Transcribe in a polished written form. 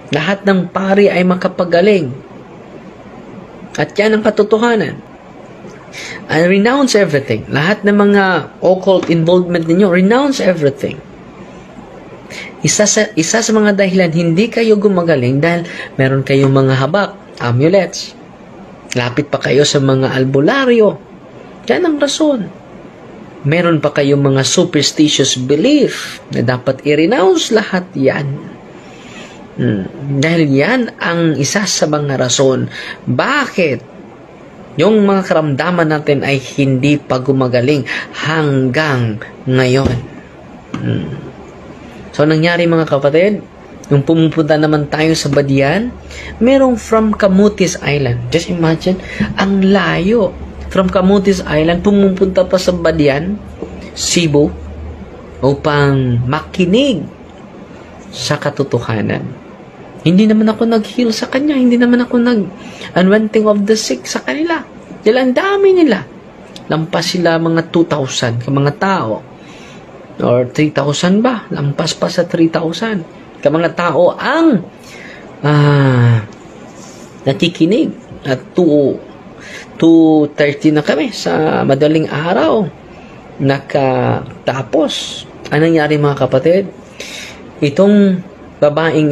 Lahat ng pari ay makapagaling. At yan ang katotohanan. And renounce everything. Lahat ng mga occult involvement ninyo, renounce everything. Isa sa mga dahilan hindi kayo gumagaling dahil meron kayong mga habak, amulets. Lapit pa kayo sa mga albularyo. Yan ang rason. Meron pa kayong mga superstitious belief na dapat i-renounce lahat yan. Dahil yan ang isa sa mga rason bakit yung mga karamdaman natin ay hindi pa gumagaling hanggang ngayon. So, nangyari mga kapatid, nung pumupunta naman tayo sa Badian, merong from Camotes Island. Just imagine, ang layo. From Camotes Island, pumupunta pa sa Badian, Cebu, upang makinig sa katotohanan. Hindi naman ako nag-heal sa kanya. Hindi naman ako nag-anointing of the sick sa kanila. Dahil ang dami nila. Lampas sila mga 2,000 ka mga tao. Or 3,000 ba? Lampas pa sa 3,000 ka mga tao ang nakikinig. At 2:30 na kami sa madaling araw. Nakatapos. Anong nangyari mga kapatid? Itong babaeng